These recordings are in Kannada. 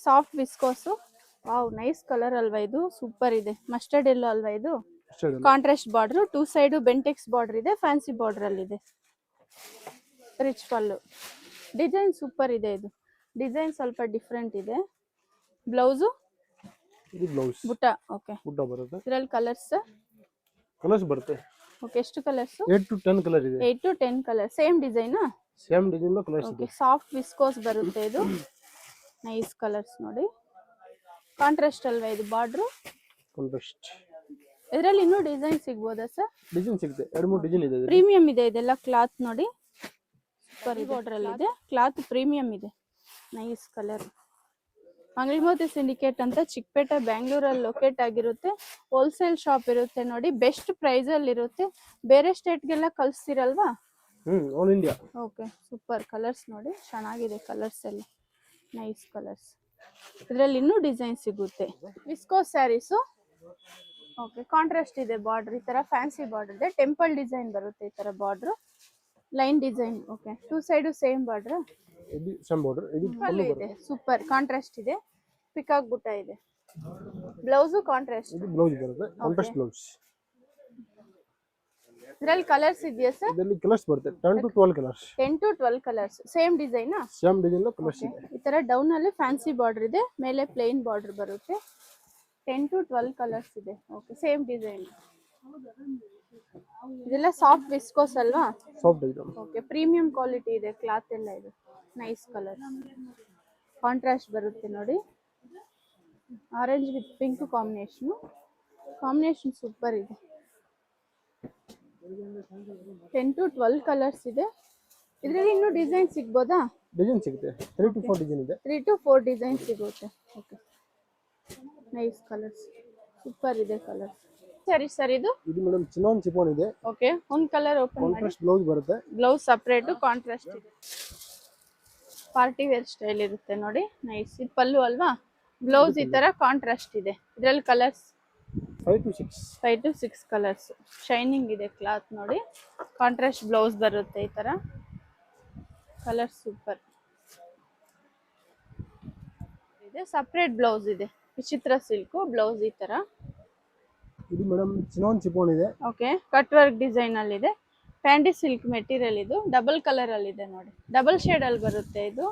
Soft viscose. Wow, nice colour ಅಲ್ವಾ ಇದು, ಸೂಪರ್ ಇದೆ. ಮಸ್ಟರ್ಡ್ ಎಲ್ಲೋ ಅಲ್ವಾ ಇದು. Contrast border, two side Bentex border ಇದೆ, ಫ್ಯಾನ್ಸಿ ಬಾರ್ಡರ್ ಅಲ್ಲಿ ಇದೆ. ರಿಚ್ ಪಲ್ಲು. ಡಿಸೈನ್ ಸೂಪರ್ ಇದೆ ಇದು. ಡಿಸೈನ್ ಸ್ವಲ್ಪ ಡಿಫ್ರೆಂಟ್ ಇದೆ. ಬ್ಲೌಸು ಇದು ಬ್ಲೌಸ್ ಬುಟ್ಟ. ಓಕೆ, ಬುಟ್ಟ ಬರುತ್ತೆ. ಇದರಲ್ಲಿ ಕಲರ್ಸ್ ಬರುತ್ತೆ. ಓಕೆ, ಎಷ್ಟು ಕಲರ್ಸ್? 8 to 10 ಕಲರ್ ಇದೆ. 8 to 10 ಕಲರ್. ಸೇಮ್ ಡಿಸೈನಾ? ಸೇಮ್ ಡಿಸೈನ್ లో ಕಲರ್ಸ್ ಇದೆ. ಓಕೆ, ಸಾಫ್ಟ್ ವಿಸ್ಕೋಸ್ ಬರುತ್ತೆ ಇದು. ನೈಸ್ ಕಲರ್ಸ್ ನೋಡಿ. ಕಾಂಟ್ರಾಸ್ಟ್ ಅಲ್ವಾ ಇದು ಬಾರ್ಡರ್? ಕಾಂಟ್ರಾಸ್ಟ್. ಇದರಲ್ಲಿ ಇನ್ನೂ ಡಿಸೈನ್ ಸಿಗಬಹುದಾ ಸರ್? ಡಿಸೈನ್ ಸಿಗುತ್ತೆ, 2-3 ಡಿಸೈನ್ ಇದೆ. ಪ್ರೀಮಿಯಂ ಇದೆ ಇದೆಲ್ಲ ಕ್ಲಾತ್ ನೋಡಿ. ಸೂಪರ್ ಬಾರ್ಡರ್ ಅಲ್ಲಿ ಇದೆ, ಕ್ಲಾತ್ ಪ್ರೀಮಿಯಂ ಇದೆ. Nice colour. ಮಂಗಳಮೋತಿ ಸಿಂಡಿಕೇಟ್ ಅಂತ ಚಿಕ್ಕಪೇಟೆ ಬ್ಯಾಂಗ್ಳೂರಲ್ಲಿ ಲೊಕೇಟ್ ಆಗಿರುತ್ತೆ. ಹೋಲ್ಸೇಲ್ ಶಾಪ್ ಇರುತ್ತೆ ನೋಡಿ, ಬೆಸ್ಟ್ ಪ್ರೈಸ್ ಅಲ್ಲಿ ಇರುತ್ತೆ. ಬೇರೆ ಸ್ಟೇಟ್ಗೆಲ್ಲ ಕಳಿಸ್ತಿರಲ್ವಾ? All India. Okay, super. Colours ನೋಡಿ, ಚೆನ್ನಾಗಿದೆ ಕಲರ್ಸ್ ಎಲ್ಲ. Nice colours. ಇದರಲ್ಲಿ ಇನ್ನೂ ಡಿಸೈನ್ ಸಿಗುತ್ತೆ. ವಿಸ್ಕೋಸ್ ಸ್ಯಾರೀಸು. ಓಕೆ, ಕಾಂಟ್ರಾಸ್ಟ್ ಇದೆ ಬಾರ್ಡರ್, ಈ ತರ ಫ್ಯಾನ್ಸಿ ಬಾರ್ಡರ್ ಇದೆ. ಟೆಂಪಲ್ ಡಿಸೈನ್ ಬರುತ್ತೆ ಈ ತರ border, line design. Okay, two side same border. ಇದು ಸೇಮ್ ಬಾರ್ಡರ್. ಇದು ಪಲ್ಲು ಇದೆ, ಸೂಪರ್. ಕಾಂಟ್ರಾಸ್ಟ್ ಇದೆ, ಪಿಕಾಕ್ ಬುಟ್ಟ ಇದೆ. Blouse contrast. ಇದು ಬ್ಲೌಸ್ ಬರುತ್ತೆ, ಕಾಂಟ್ರಾಸ್ಟ್ ಬ್ಲೌಸ್. ಇದರಲ್ಲಿ ಕಲರ್ಸ್ ಇದೆಯಾ ಸರ್? ಇದರಲ್ಲಿ ಕಲರ್ಸ್ ಬರುತ್ತೆ 10 to 12 colours. 10 to 12 colours. Same ಡಿಸೈನಾ? ಸೇಮ್ ಡಿಸೈನ್ లో ಕಲರ್ಸ್ ಇದೆ. ಈ ತರ ಡೌನ್ ಅಲ್ಲಿ ಫ್ಯಾನ್ಸಿ ಬಾರ್ಡರ್ ಇದೆ, ಮೇಲೆ ಪ್ಲೇನ್ ಬಾರ್ಡರ್ ಬರುತ್ತೆ. 10 to 12 ಕಲರ್ಸ್ ಇದೆ. Okay, same design. ಇದೆಲ್ಲ ಸಾಫ್ಟ್ ವಿಸ್ಕೋಸ್ ಅಲ್ವಾ? ಸಾಫ್ಟ್ ಇದೆ. ಓಕೆ, ಪ್ರೀಮಿಯಂ ಕ್ವಾಲಿಟಿ ಇದೆ ಕ್ಲಾತ್ ಎಲ್ಲ ಇದು. Nice colour. ಕಾಂಟ್ರಾಸ್ಟ್ ಬರುತ್ತೆ ನೋಡಿ, orange with pink combination. Combination super ಇದೆ. 10 to 12 ಕಲರ್ಸ್ ಇದೆ. ಇದರಲ್ಲಿ ಇನ್ನೂ ಡಿಸೈನ್ ಸಿಗ್ಬೋದಾ? ಡಿಸೈನ್ ಸಿಗುತ್ತೆ, 3 to 4 ಡಿಸೈನ್ ಇದೆ. 3 to 4 ಡಿಸೈನ್ ಸಿಗುತ್ತೆ. ಓಕೆ, ನೈಸ್ ಕಲರ್ಸ್, ಸೂಪರ್ ಇದೆ ಕಲರ್. ಸರಿ ಸರ್, ಇದು ಮೇಡಮ್ ಚಿನಾನ್ ಚಿಫಾನ್ ಇದೆ. ಓಕೆ, ಒಂದು ಕಲರ್ ಓಪನ್ ಮಾಡಿ. ಕಾಂಟ್ರಾಸ್ಟ್ ಬ್ಲೌಸ್ ಬರುತ್ತೆ. ಬ್ಲೌಸ್ ಸಪರೇಟ್, ಕಾಂಟ್ರಾಸ್ಟ್ ಇದೆ. ಪಾರ್ಟಿ ವೇರ್ ಸ್ಟೈಲ್ ಇರುತ್ತೆ ನೋಡಿ. ನೈಸ್. ಇದು ಪಲ್ಲು ಅಲ್ವಾ? ಬ್ಲೌಸ್ ಈ ತರ ಕಾಂಟ್ರಾಸ್ಟ್ ಇದೆ. ಇದರಲ್ಲಿ ಕಲರ್ಸ್ 5 to 6 ಕಲರ್ಸ್. ಶೈನಿಂಗ್ ಇದೆ ಕ್ಲಾತ್ ನೋಡಿ. ಕಾಂಟ್ರಾಸ್ಟ್ ಬ್ಲೌಸ್ ಬರುತ್ತೆ ಈ ತರ. ಕಲರ್ ಸೂಪರ್ ಇದೆ. ಸಪರೇಟ್ ಬ್ಲೌಸ್ ಇದೆ, ವಿಚಿತ್ರ ಸಿಲ್ಕ್ ಬ್ಲೌಸ್ ಈ ತರ. ಇದು ಮೇಡಮ್ ಚಿನಾನ್ ಚಿಫಾನ್ ಇದೆ. ಓಕೆ, ಕಟ್ ವರ್ಕ್ ಡಿಸೈನ್ ಅಲ್ಲಿ ಇದೆ. ಪ್ಯಾಂಡಿ ಸಿಲ್ಕ್ ಮೆಟೀರಿಯಲ್ ಇದು. ಡಬಲ್ ಕಲರ್ ಅಲ್ಲಿ ಇದೆ ನೋಡಿ, ಡಬಲ್ ಶೇಡ್ ಅಲ್ಲಿ ಬರುತ್ತೆ ಇದು.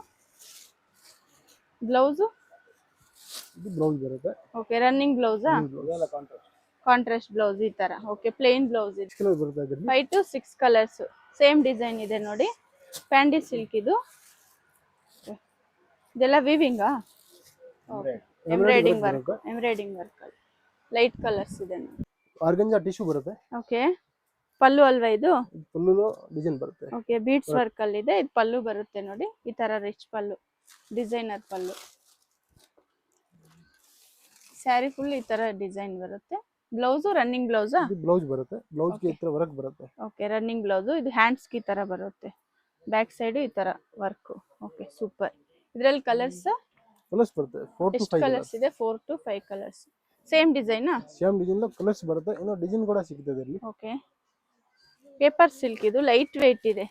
ಬ್ಲೌಸು ಇದು ಬ್ಲೌಸ್ ಬರುತ್ತೆ. ಓಕೆ, ರನ್ನಿಂಗ್ ಬ್ಲೌಸಾ? ಕಾಂಟ್ರಾಸ್ಟ್ ಬ್ಲೌಸ್ ಈ ತರ. ಓಕೆ, ಪ್ಲೇನ್ ಬ್ಲೌಸ್ ಇದೆ. 5 to 6 ಕಲರ್ಸ್. ಸೇಮ್ ಡಿಸೈನ್ ಇದೆ ನೋಡಿ. ಪ್ಯಾಂಡಿ ಸಿಲ್ಕ್ ಇದು. ಇದೆಲ್ಲ ವಿವಿಂಗಾ? Embroidery work. ಎಂಬ್ರಾಯ್ಡಿಂಗ್ ವರ್ಕ್ ಅಲ್ಲಿ ಲೈಟ್ ಕಲರ್ಸ್ ಇದೆ ನೋಡಿ. ಆರ್ಗಂಜಾ ಟಿಶ್ಯೂ ಬರುತ್ತೆ. ಓಕೆ, ಪಲ್ಲು ಅಲ್ವಾ ಇದು? ಪಲ್ಲು ಡಿಸೈನ್ ಬರುತ್ತೆ. ಓಕೆ, ಬೀಡ್ಸ್ ವರ್ಕ್ ಅಲ್ಲಿ ಇದೆ. ಇದು ಪಲ್ಲು ಬರುತ್ತೆ ನೋಡಿ, ಈ ತರ rich pallu, designer pallu. Sari full ಈ ತರ ಡಿಸೈನ್ ಬರುತ್ತೆ. ಬ್ಲೌಸು ರನ್ನಿಂಗ್ ಬ್ಲೌಸಾ? ಇದು ಬ್ಲೌಸ್ ಬರುತ್ತೆ. ಬ್ಲೌಸ್ ಗೆ ಈ ತರ ವರ್ಕ್ ಬರುತ್ತೆ. Okay, running blouse. ಇದು ಹ್ಯಾಂಡ್ಸ್ ಗೆ ಈ ತರ ಬರುತ್ತೆ. ಬ್ಯಾಕ್ ಸೈಡ್ ಈ ತರ ವರ್ಕ್. Okay, super. ಇದರಲ್ಲಿ ಕಲರ್ಸ್ ಬರುತ್ತೆ 4 to 5 ಕಲರ್ಸ್ ಇದೆ. 4 to 5 ಕಲರ್ಸ್. ಸೇಮ್ ಡಿಸೈನಾ? ಸೇಮ್ ಡಿಸೈನ್ లో ಕಲರ್ಸ್ ಬರುತ್ತೆ. ಇನ್ನೂ ಡಿಸೈನ್ ಕೂಡ ಸಿಗುತ್ತೆ ಇದರಲ್ಲಿ. ಓಕೆ, ಪೇಪರ್ ಸಿಲ್ಕ್ ಇದು. ಲೈಟ್ ವೇಟ್ ಇದೆ.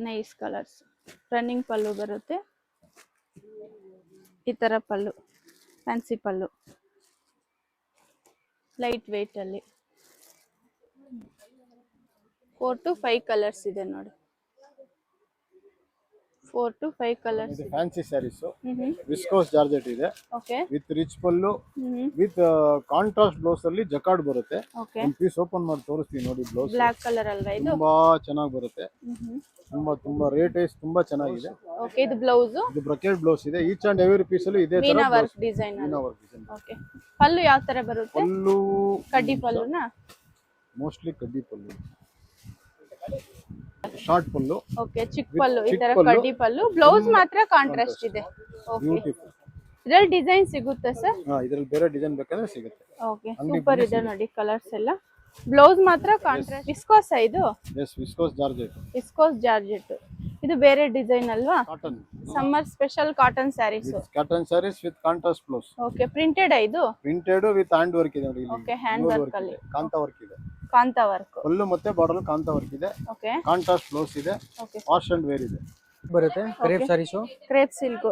Nice colours. ರನ್ನಿಂಗ್ ಪಲ್ಲು ಬರುತ್ತೆ ಈ ತರ. Pallu fancy pallu, light weight ಅಲ್ಲಿ. 4 to 5 ಕಲರ್ಸ್ ಇದೆ ನೋಡಿ. 4 to 5 ಕಲರ್ಸ್. ಇದು ಫ್ಯಾನ್ಸಿ ಸ್ಯಾರೀಸ್, ವಿಸ್ಕೋಸ್ ಜಾರ್ಜೆಟ್ ಇದೆ. Okay, with rich pallu, with contrast blouse ಅಲ್ಲಿ ಜಕಾರ್ಡ್ ಬರುತ್ತೆ. ಓಕೆ, ಒಂದು ಪೀಸ್ ಓಪನ್ ಮಾಡಿ ತೋರಿಸ್ತೀನಿ ನೋಡಿ. ಬ್ಲೌಸ್ ಬ್ಲಾಕ್ ಕಲರ್ ಅಲ್ವಾ ಇದು? ತುಂಬಾ ಚೆನ್ನಾಗಿ ಬರುತ್ತೆ. ತುಂಬಾ ರೇಟ್ ವೈಸ್ ತುಂಬಾ ಚೆನ್ನಾಗಿದೆ. ಓಕೆ, ಇದು ಬ್ಲೌಸ್. ಇದು ಬ್ರೊಕೆಟ್ ಬ್ಲೌಸ್ ಇದೆ. ಈಚ್ ಅಂಡ್ ಎವ್ರಿ ಪೀಸ್ ಅಲ್ಲಿ ಇದೇ ತರ ಮೀನಾ ವರ್ಕ್ ಡಿಸೈನ್. ಓಕೆ, ಪಲ್ಲು ಯಾವ ತರ ಬರುತ್ತೆ? ಪಲ್ಲು ಕಡ್ಡಿ ಪಲ್ಲುನಾ? ಮೋಸ್ಟ್ಲಿ ಕಡ್ಡಿ ಪಲ್ಲು, ಶಾರ್ಟ್ ಪಲ್ಲು. ಓಕೆ, ಚಿಕ್ಕ ಪಲ್ಲು ಈ ತರ ಕಡ್ಡಿ ಪಲ್ಲು. ಬ್ಲೌಸ್ ಮಾತ್ರ ಕಾಂಟ್ರಾಸ್ಟ್ ಇದೆ. Okay, beautiful. ಇದರಲ್ಲಿ ಡಿಸೈನ್ ಸಿಗುತ್ತೆ ಸರ್? ಇದರಲ್ಲಿ ಬೇರೆ ಡಿಸೈನ್ ಬೇಕಾದ್ರೆ ಸಿಗುತ್ತೆ. ಓಕೆ, ಸೂಪರ್ ಇದೆ ನೋಡಿ ಕಲರ್ಸ್ ಎಲ್ಲ. ಬ್ಲೌಸ್ ಮಾತ್ರ ಕಾಂಟ್ರಾಸ್ಟ್. ವಿಸ್ಕೋಸ್ ಇದು? Yes, viscose georgette. Viscose georgette. ಇದು ಬೇರೆ ಡಿಸೈನ್ ಅಲ್ವಾ? Cotton. Summer special cotton saris. Cotton saris with contrast blouse. Okay, printed ಇದು? ಪ್ರಿಂಟೆಡ್ ವಿತ್ ಹ್ಯಾಂಡ್ ವರ್ಕ್ ಇದೆ ನೋಡಿ. ಓಕೆ, ಹ್ಯಾಂಡ್ ವರ್ಕ್ ಅಲ್ಲಿ ಕಾಂತಾ ವರ್ಕ್ ಇದೆ. ಕಾಂತಾ ವರ್ಕ್. ಪಲ್ಲು ಮತ್ತೆ ಬಾರ್ಡರ್ ಕಾಂತಾ ವರ್ಕ್ ಇದೆ. ಓಕೆ, ಕಾಂಟ್ರಾಸ್ಟ್ ಬ್ಲೌಸ್ ಇದೆ. ಓಕೆ, ವಾಶ್ ಅಂಡ್ ವೇರ್ ಇದೆ. ಬರುತ್ತೆ crepe saris. Crepe silk.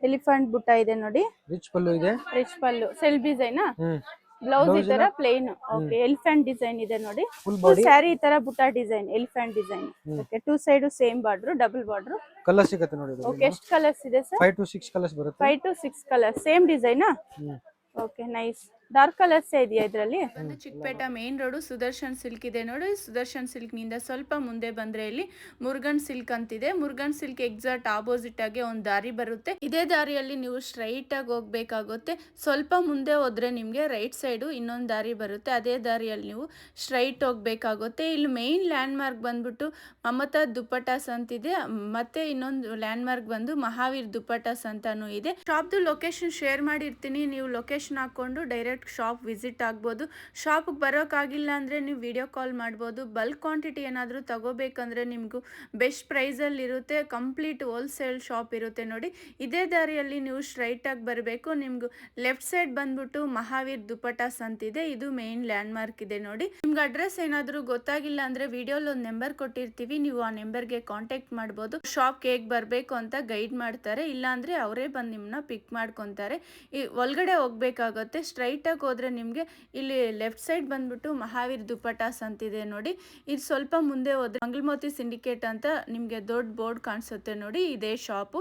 Elephant butta ಇದೆ ನೋಡಿ, ರಿಚ್ ಪಲ್ಲು ಇದೆ. Rich pallu, self design, hmm blouse ಈ ತರ ಪ್ಲೇನ್. ಓಕೆ, ಎಲಿಫೆಂಟ್ ಡಿಸೈನ್ ಇದೆ ನೋಡಿ, ಫುಲ್ ಫುಲ್ ಬಾಡಿ ಸ್ಯಾರಿ ಈ ತರ ಬುಟ್ಟ design, elephant design. Okay, two side same border, double border. Colour ಸಿಗುತ್ತೆ ನೋಡಿ. ಓಕೆ, ಎಷ್ಟು ಕಲರ್ಸ್ ಇದೆ ಸರ್? 5 to 6 ಕಲರ್ಸ್ ಬರುತ್ತೆ. 5 to 6 ಕಲರ್ಸ್, ಸೇಮ್ ಡಿಸೈನಾ? Hmm okay, nice. Dark colours ಇದೆಯಾ ಇದರಲ್ಲಿ? Chickpet main road Sudarshan silk ಇದೆ ನೋಡಿ. ಸುದರ್ಶನ್ ಸಿಲ್ಕ್ ನಿಂದ ಸ್ವಲ್ಪ ಮುಂದೆ ಬಂದ್ರೆ ಇಲ್ಲಿ ಮುರುಗನ್ ಸಿಲ್ಕ್ ಅಂತಿದೆ. ಮುರುಗನ್ ಸಿಲ್ಕ್ ಎಕ್ಸಾಕ್ಟ್ ಆಪೋಸಿಟ್ ಆಗಿ ಒಂದು ದಾರಿ ಬರುತ್ತೆ. ಇದೇ ದಾರಿಯಲ್ಲಿ ನೀವು ಸ್ಟ್ರೈಟ್ ಆಗಿ ಹೋಗ್ಬೇಕಾಗುತ್ತೆ. ಸ್ವಲ್ಪ ಮುಂದೆ ಹೋದ್ರೆ ನಿಮ್ಗೆ ರೈಟ್ ಸೈಡ್ ಇನ್ನೊಂದು ದಾರಿ ಬರುತ್ತೆ. ಅದೇ ದಾರಿಯಲ್ಲಿ ನೀವು ಸ್ಟ್ರೈಟ್ ಹೋಗ್ಬೇಕಾಗುತ್ತೆ. ಇಲ್ಲಿ ಮೇನ್ ಲ್ಯಾಂಡ್ ಮಾರ್ಕ್ ಬಂದ್ಬಿಟ್ಟು ಮಮತಾ ದುಪ್ಪಟಾಸ್ ಅಂತಿದೆ. ಮತ್ತೆ ಇನ್ನೊಂದು ಲ್ಯಾಂಡ್ ಮಾರ್ಕ್ ಬಂದು ಮಹಾವೀರ್ ದುಪ್ಪಟಾಸ್ ಅಂತಾನು ಇದೆ. ಶಾಪ್ದು ಲೊಕೇಶನ್ ಶೇರ್ ಮಾಡಿರ್ತೀನಿ, ನೀವು ಲೊಕೇಶನ್ ಹಾಕೊಂಡು ಡೈರೆಕ್ಟ್ ಶಾಪ್ ವಿಸಿಟ್ ಆಗ್ಬೋದು. ಶಾಪ್ಗೆ ಬರೋಕ್ಕಾಗಿಲ್ಲ ಅಂದರೆ ನೀವು ವಿಡಿಯೋ ಕಾಲ್ ಮಾಡ್ಬೋದು. ಬಲ್ಕ್ ಕ್ವಾಂಟಿಟಿ ಏನಾದರೂ ತಗೋಬೇಕಂದ್ರೆ ನಿಮಗೂ ಬೆಸ್ಟ್ ಪ್ರೈಸಲ್ಲಿ ಇರುತ್ತೆ. ಕಂಪ್ಲೀಟ್ ಹೋಲ್ಸೇಲ್ ಶಾಪ್ ಇರುತ್ತೆ ನೋಡಿ. ಇದೇ ದಾರಿಯಲ್ಲಿ ನೀವು ಸ್ಟ್ರೈಟಾಗಿ ಬರಬೇಕು. ನಿಮಗೂ ಲೆಫ್ಟ್ ಸೈಡ್ ಬಂದ್ಬಿಟ್ಟು ಮಹಾವೀರ್ ದುಪ್ಪಟಾಸ್ ಅಂತಿದೆ. ಇದು ಮೇನ್ ಲ್ಯಾಂಡ್ ಮಾರ್ಕ್ ಇದೆ ನೋಡಿ. ನಿಮ್ಗೆ ಅಡ್ರೆಸ್ ಏನಾದರೂ ಗೊತ್ತಾಗಿಲ್ಲ ಅಂದರೆ ವಿಡಿಯೋಲಿ ಒಂದು ನಂಬರ್ ಕೊಟ್ಟಿರ್ತೀವಿ, ನೀವು ಆ ನಂಬರ್ಗೆ ಕಾಂಟ್ಯಾಕ್ಟ್ ಮಾಡ್ಬೋದು. ಶಾಪ್ಗೆ ಹೇಗೆ ಬರಬೇಕು ಅಂತ ಗೈಡ್ ಮಾಡ್ತಾರೆ, ಇಲ್ಲಾಂದರೆ ಅವರೇ ಬಂದು ನಿಮ್ಮನ್ನ ಪಿಕ್ ಮಾಡ್ಕೊತಾರೆ. ಈ ಒಳಗಡೆ ಹೋಗ್ಬೇಕಾಗುತ್ತೆ. ಸ್ಟ್ರೈಟ್ ಆಗಿ ಹೋದ್ರೆ ನಿಮಗೆ ಇಲ್ಲಿ ಲೆಫ್ಟ್ ಸೈಡ್ ಬಂದ್ಬಿಟ್ಟು ಮಹಾವೀರ್ ದುಪ್ಪಟಾಸ್ ಅಂತಿದೆ ನೋಡಿ. ಇದು ಸ್ವಲ್ಪ ಮುಂದೆ ಹೋದ್ರೆ ಮಂಗಳಮೋತಿ ಸಿಂಡಿಕೇಟ್ ಅಂತ ನಿಮಗೆ ದೊಡ್ಡ ಬೋರ್ಡ್ ಕಾಣಿಸುತ್ತೆ ನೋಡಿ, ಇದೇ ಶಾಪು.